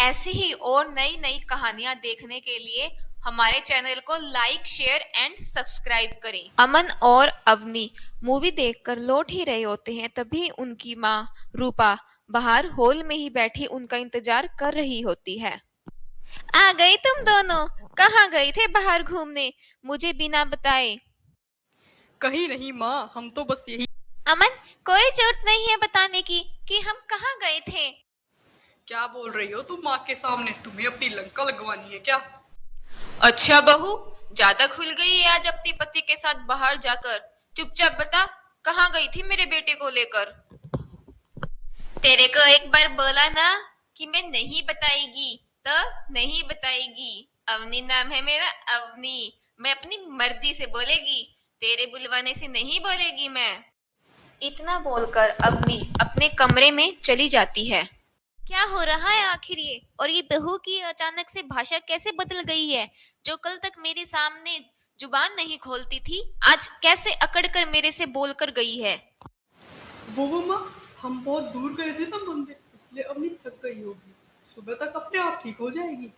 ऐसी ही और नई नई कहानियां देखने के लिए हमारे चैनल को लाइक शेयर एंड सब्सक्राइब करें। अमन और अवनी मूवी देखकर लौट ही रहे होते हैं, तभी उनकी माँ रूपा बाहर हॉल में ही बैठी उनका इंतजार कर रही होती है। आ गई तुम दोनों? कहाँ गए थे बाहर घूमने, मुझे बिना बताए? कहीं नहीं माँ, हम तो बस यही। अमन, कोई जरूरत नहीं है बताने की कि हम कहाँ गए थे। क्या बोल रही हो तुम माँ के सामने? तुम्हें अपनी लंका लगवानी है क्या? अच्छा बहू, ज्यादा खुल गई है आज अपने पति के साथ बाहर जाकर। चुपचाप बता, कहाँ गई थी मेरे बेटे को लेकर? तेरे को एक बार बोला ना कि मैं नहीं बताएगी तो नहीं बताएगी। अवनी नाम है मेरा, अवनी। मैं अपनी मर्जी से बोलेगी, तेरे बुलवाने से नहीं बोलेगी मैं। इतना बोलकर अवनी अपने कमरे में चली जाती है। क्या हो रहा है आखिर ये? और ये बहू की अचानक से भाषा कैसे बदल गई है? जो कल तक मेरे सामने जुबान नहीं खोलती थी, आज कैसे अकड़ कर मेरे से बोलकर गई है? वो माँ, हम बहुत दूर गए थे ना मंदिर, इसलिए अवनी थक गई होगी। सुबह तक अपने आप ठीक हो जाएगी।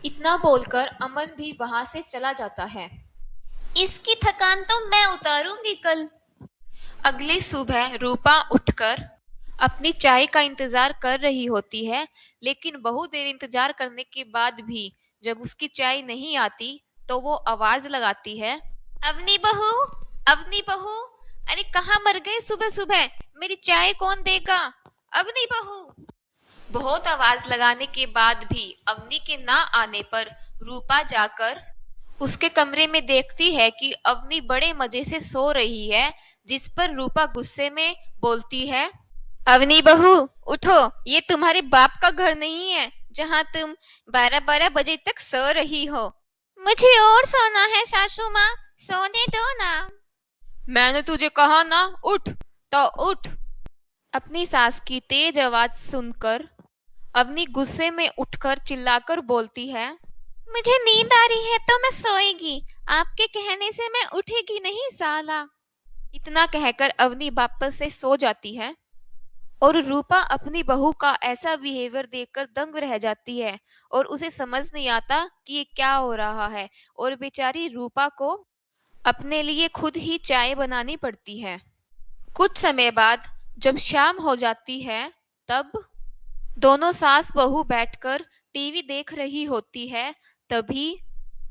इतना बोलकर अमन भी वहां से चला जाता है। इसकी थकान तो मैं उतारूंगी कल। अगली सुबह रूपा उठकर अपनी चाय का इंतजार कर रही होती है, लेकिन बहुत देर इंतजार करने के बाद भी जब उसकी चाय नहीं आती तो वो आवाज लगाती है, अवनी बहू, अवनी बहू, अरे कहाँ मर गए सुबह सुबह? मेरी चाय कौन देगा? अवनी बहू। बहुत आवाज लगाने के बाद भी अवनी के ना आने पर रूपा जाकर उसके कमरे में देखती है कि अवनी बड़े मजे से सो रही है, जिस पर रूपा गुस्से में बोलती है, अवनी बहू, उठो, ये तुम्हारे बाप का घर नहीं है जहां तुम 12-12 बजे तक सो रही हो। मुझे और सोना है सासू माँ, सोने दो ना। मैंने तुझे कहा ना उठ, तो उठ। अपनी सास की तेज आवाज सुनकर अवनी गुस्से में उठकर चिल्लाकर बोलती है, मुझे नींद आ रही है तो मैं सोएगी, आपके कहने से मैं उठेगी नहीं साला। इतना कहकर अवनी वापस से सो जाती है और रूपा अपनी बहू का ऐसा बिहेवियर देखकर दंग रह जाती है और उसे समझ नहीं आता कि ये क्या हो रहा है, और बेचारी रूपा को अपने लिए खुद ही चाय बनानी पड़ती है। कुछ समय बाद जब शाम हो जाती है, तब दोनों सास बहू बैठकर टीवी देख रही होती है। तभी,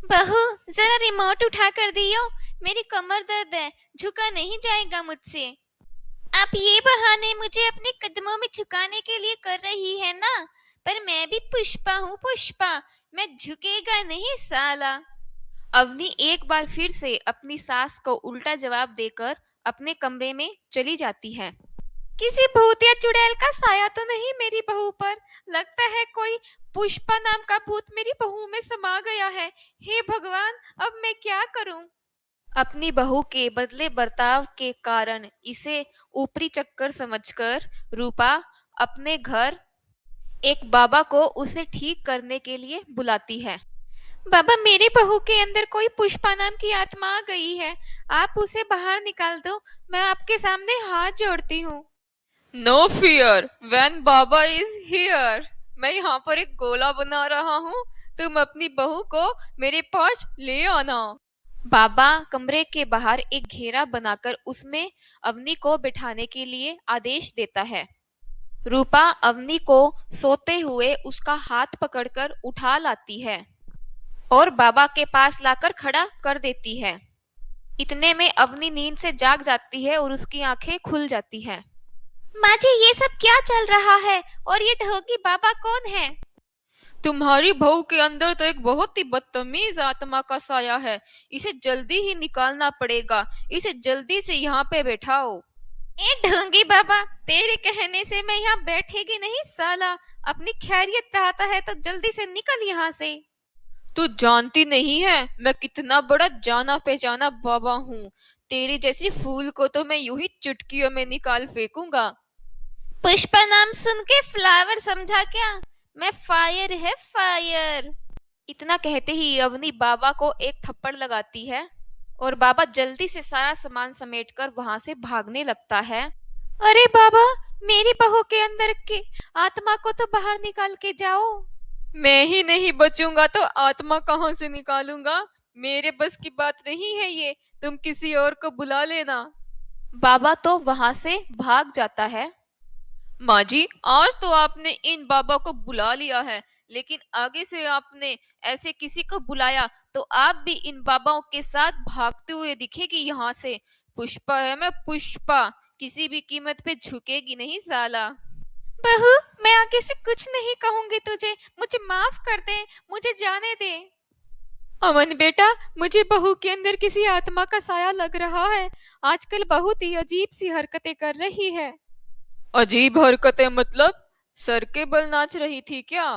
बहू, जरा रिमोट उठा कर दियो, मेरी कमर दर्द है, झुका नहीं जाएगा मुझसे। आप ये बहाने मुझे अपने कदमों में झुकाने के लिए कर रही है ना, पर मैं भी पुष्पा हूँ, पुष्पा, मैं झुकेगा नहीं साला। अवनी एक बार फिर से अपनी सास को उल्टा जवाब देकर अपने कमरे में चली जाती है। किसी भूत या चुड़ैल का साया तो नहीं मेरी बहू पर? लगता है कोई पुष्पा नाम का भूत मेरी बहू में समा गया है। हे भगवान, अब मैं क्या करूं? अपनी बहू के बदले बर्ताव के कारण इसे ऊपरी चक्कर समझकर रूपा अपने घर एक बाबा को उसे ठीक करने के लिए बुलाती है। बाबा, मेरी बहू के अंदर कोई पुष्पा नाम की आत्मा आ गई है, आप उसे बाहर निकाल दो, मैं आपके सामने हाथ जोड़ती हूँ। No fear when Baba is here. मैं यहाँ पर एक गोला बना रहा हूँ, तुम अपनी बहू को मेरे पास ले आना। बाबा कमरे के बाहर एक घेरा बनाकर उसमें अवनी को बिठाने के लिए आदेश देता है। रूपा अवनी को सोते हुए उसका हाथ पकड़कर उठा लाती है और बाबा के पास लाकर खड़ा कर देती है। इतने में अवनी नींद से जाग जाती है और उसकी आंखें खुल जाती हैं। माँ जी, ये सब क्या चल रहा है? और ये ढोंगी बाबा कौन है? तुम्हारी बहू के अंदर तो एक बहुत ही बदतमीज आत्मा का साया है, इसे जल्दी ही निकालना पड़ेगा, इसे जल्दी से यहाँ पे बैठाओ। ए ढोंगी बाबा, तेरे कहने से मैं यहाँ बैठेगी नहीं साला, अपनी खैरियत चाहता है तो जल्दी से निकल यहाँ से। तू जानती नहीं है मैं कितना बड़ा जाना पहचाना बाबा हूँ, तेरी जैसी फूल को तो मैं यूं ही चुटकियों में निकाल फेंकूंगा। पुष्पा नाम सुन के फ्लावर समझा क्या? मैं फायर है, फायर। इतना कहते ही अवनी बाबा को एक थप्पड़ लगाती है और बाबा जल्दी से सारा सामान समेटकर वहां से भागने लगता है। अरे बाबा, मेरी बहू के अंदर के आत्मा को तो बाहर निकाल के जाओ। मैं ही नहीं बचूंगा तो आत्मा कहाँ से निकालूंगा? मेरे बस की बात नहीं है ये, तुम किसी और को बुला लेना। बाबा तो वहां से भाग जाता है। माँ जी, आज तो आपने इन बाबा को बुला लिया है, लेकिन आगे से आपने ऐसे किसी को बुलाया तो आप भी इन बाबाओं के साथ भागते हुए दिखेगी यहाँ से। पुष्पा है मैं, पुष्पा, किसी भी कीमत पे झुकेगी नहीं साला। बहू, मैं आगे से कुछ नहीं कहूंगी तुझे, मुझे माफ कर दे, मुझे जाने दे। अमन बेटा, मुझे बहू के अंदर किसी आत्मा का साया लग रहा है। आजकल बहुत ही अजीब सी हरकतें कर रही है। अजीब हरकतें मतलब? सर के बल नाच रही थी क्या?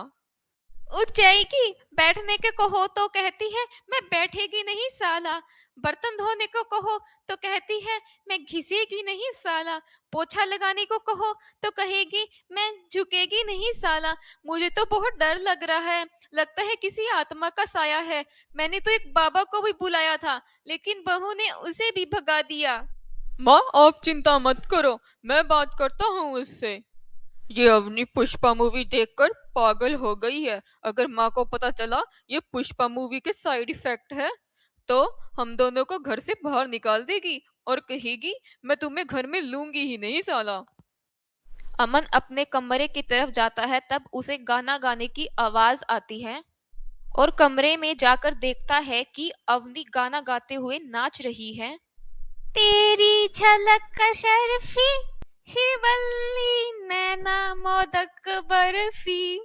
उठ जाएगी, बैठने के कहो तो कहती है मैं बैठेगी नहीं साला। बर्तन धोने को कहो तो कहती है मैं घिसेगी नहीं साला। पोछा लगाने को कहो तो कहेगी मैं झुकेगी नहीं साला। मुझे तो बहुत डर लग रहा है, लगता है किसी आत्मा का साया है। मैंने तो एक बाबा को भी बुलाया था, लेकिन बहू ने उसे भी भगा दिया। माँ, आप चिंता मत करो, मैं बात करता हूँ उससे। ये अवनी पुष्पा मूवी देखकर पागल हो गई है। अगर माँ को पता चला ये पुष्पा मूवी के साइड इफेक्ट है तो हम दोनों को घर से बाहर निकाल देगी और कहेगी मैं तुम्हें घर में लूंगी ही नहीं साला। अमन अपने कमरे की तरफ जाता है, तब उसे गाना गाने की आवाज आती है और कमरे में जाकर देखता है कि अवनी गाना गाते हुए नाच रही है। तेरी झलक का शर्फी, शिवल्ली नैना मोदक बर्फी।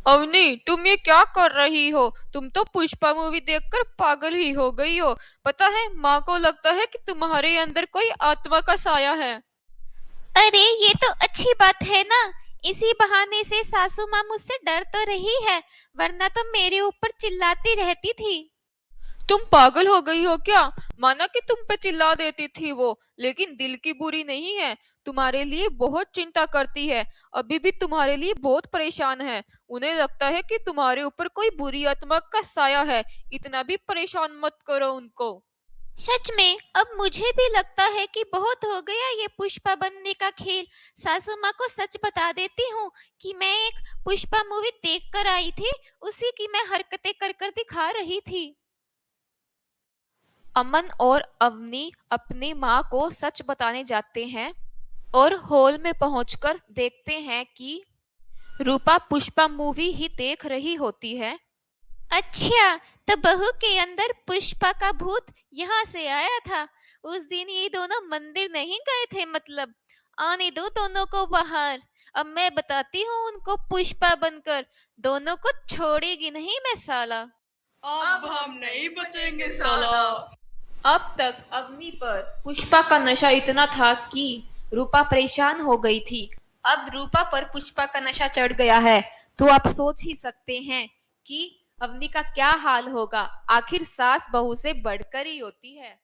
अवनी, तुम ये क्या कर रही हो? तुम तो पुष्पा मूवी देखकर पागल ही हो गई हो। पता है, माँ को लगता है कि तुम्हारे अंदर कोई आत्मा का साया है। अरे ये तो अच्छी बात है ना, इसी बहाने से सासू माँ मुझसे डर तो रही है, वरना तो मेरे ऊपर चिल्लाती रहती थी। तुम पागल हो गई हो क्या? माना कि तुम पे चिल्ला देती थी वो, लेकिन दिल की बुरी नहीं है, तुम्हारे लिए बहुत चिंता करती है, अभी भी तुम्हारे लिए बहुत परेशान है। उन्हें लगता है कि तुम्हारे ऊपर कोई बुरी आत्मा का साया है, इतना भी परेशान मत करो उनको। सच में अब मुझे भी लगता है कि बहुत हो गया ये पुष्पा बनने का खेल। सासू माँ को सच बता देती हूँ कि मैं एक पुष्पा मूवी देख कर आई थी, उसी की मैं हरकतें कर कर दिखा रही थी। अमन और अवनी अपनी माँ को सच बताने जाते हैं और हॉल में पहुंचकर देखते हैं कि रूपा पुष्पा मूवी ही देख रही होती है। अच्छा, तो बहू के अंदर पुष्पा का भूत यहाँ से आया था। उस दिन ये दोनों मंदिर नहीं गए थे मतलब। आने दो दोनों को बाहर, अब मैं बताती हूँ उनको पुष्पा बनकर। दोनों को छोड़ेगी नहीं मैं साला। अब हम नहीं बचेंगे साला। अब तक अवनी पर पुष्पा का नशा इतना था कि रूपा परेशान हो गई थी। अब रूपा पर पुष्पा का नशा चढ़ गया है, तो आप सोच ही सकते हैं कि अवनी का क्या हाल होगा। आखिर सास बहू से बढ़कर ही होती है।